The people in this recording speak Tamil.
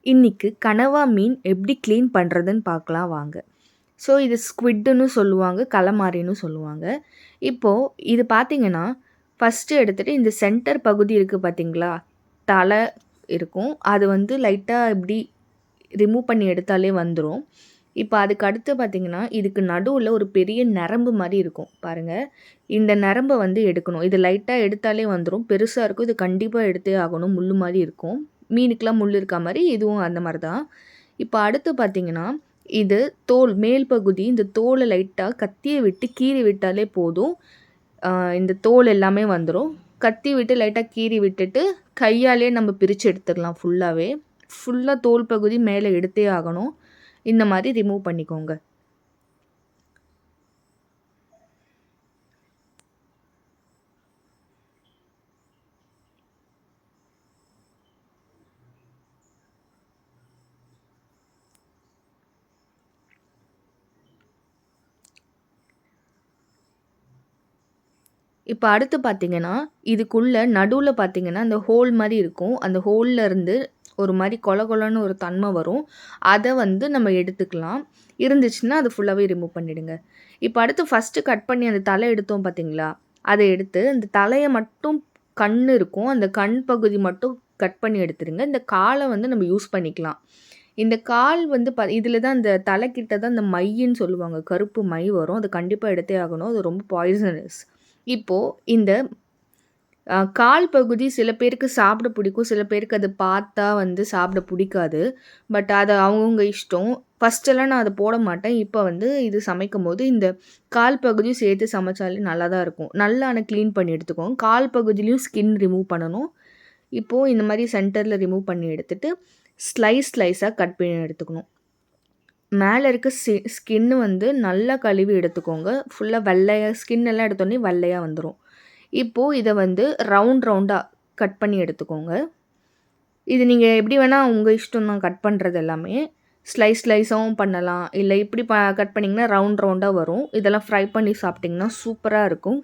இன்னைக்கு கனவா மீன் எப்படி க்ளீன் பண்ணுறதுன்னு பார்க்கலாம் வாங்க. ஸோ இது ஸ்க்விட்டுன்னு சொல்லுவாங்க, கலமாரின்னு சொல்லுவாங்க. இப்போது இது பார்த்தீங்கன்னா, ஃபஸ்ட்டு எடுத்துகிட்டு இந்த சென்டர் பகுதி இருக்குது பார்த்தீங்களா, தலை இருக்கும். அது வந்து லைட்டாக இப்படி ரிமூவ் பண்ணி எடுத்தாலே வந்துடும். இப்போ அதுக்கு அடுத்து பார்த்தீங்கன்னா, இதுக்கு நடுவில் ஒரு பெரிய நரம்பு மாதிரி இருக்கும் பாருங்கள். இந்த நரம்பை வந்து எடுக்கணும். இது லைட்டாக எடுத்தாலே வந்துடும். பெருசாக இருக்கும், இது கண்டிப்பாக எடுத்தே ஆகணும். முள் மாதிரி இருக்கும். மீனுக்கெலாம் முள் இருக்கா மாதிரி இதுவும் அந்த மாதிரி தான். இப்போ அடுத்து பார்த்தீங்கன்னா, இது தோல் மேல் பகுதி. இந்த தோலை லைட்டாக கத்தியை விட்டு கீறி விட்டாலே போதும். இந்த தோல் எல்லாமே வந்துடும். கத்தி விட்டு லைட்டாக கீறி விட்டுட்டு கையாலே நம்ம பிரித்து எடுத்துடலாம். ஃபுல்லாக தோல் பகுதி மேலே எடுத்தே ஆகணும். இந்த மாதிரி ரிமூவ் பண்ணிக்கோங்க. இப்போ அடுத்து பார்த்தீங்கன்னா, இதுக்குள்ளே நடுவில் பார்த்தீங்கன்னா, அந்த ஹோல் மாதிரி இருக்கும். அந்த ஹோல்ல இருந்து ஒரு மாதிரி கொல கொலன்னு ஒரு தன்மை வரும். அதை வந்து நம்ம எடுத்துக்கலாம். இருந்துச்சுன்னா அது ஃபுல்லாகவே ரிமூவ் பண்ணிடுங்க. இப்போ அடுத்து ஃபஸ்ட்டு கட் பண்ணி அந்த தலை எடுத்தோம் பார்த்தீங்களா, அதை எடுத்து அந்த தலையை மட்டும் கண் இருக்கும். அந்த கண் பகுதி மட்டும் கட் பண்ணி எடுத்துருங்க. இந்த காலை வந்து நம்ம யூஸ் பண்ணிக்கலாம். இந்த கால் வந்து இதில் தான் இந்த தலைக்கிட்ட தான் இந்த மையின்னு சொல்லுவாங்க. கருப்பு மை வரும். அது கண்டிப்பாக எடுத்தே ஆகணும். அது ரொம்ப பாய்சனஸ். இப்போது இந்த கால் பகுதி சில பேருக்கு சாப்பிட பிடிக்கும். சில பேருக்கு அது பார்த்தா வந்து சாப்பிட பிடிக்காது. பட் அது அவங்கவுங்க இஷ்டம். ஃபஸ்ட்டெல்லாம் நான் அதை போட மாட்டேன். இப்போ வந்து இது சமைக்கும்போது இந்த கால் பகுதியும் சேர்த்து சமைச்சாலே நல்லா தான் இருக்கும். நல்லா க்ளீன் பண்ணி எடுத்துக்கோங்க. கால் பகுதியிலையும் ஸ்கின் ரிமூவ் பண்ணணும். இப்போது இந்த மாதிரி சென்டரில் ரிமூவ் பண்ணி எடுத்துட்டு ஸ்லைஸாக கட் பண்ணி எடுத்துக்கணும். மேலே இருக்க ஸ்கின்னு வந்து நல்லா கழுவி எடுத்துக்கோங்க. ஃபுல்லாக வெள்ளையாக ஸ்கின் எல்லாம் எடுத்தோடனே வெள்ளையாக வந்துடும். இப்போது இதை வந்து ரவுண்டாக கட் பண்ணி எடுத்துக்கோங்க. இது நீங்கள் எப்படி வேணால் உங்கள் இஷ்டம் தான் கட் பண்ணுறது எல்லாமே. ஸ்லைஸாகவும் பண்ணலாம். இல்லை இப்படி கட் பண்ணிங்கன்னா ரவுண்டாக வரும். இதெல்லாம் ஃப்ரை பண்ணி சாப்பிட்டிங்கன்னா சூப்பராக இருக்கும்.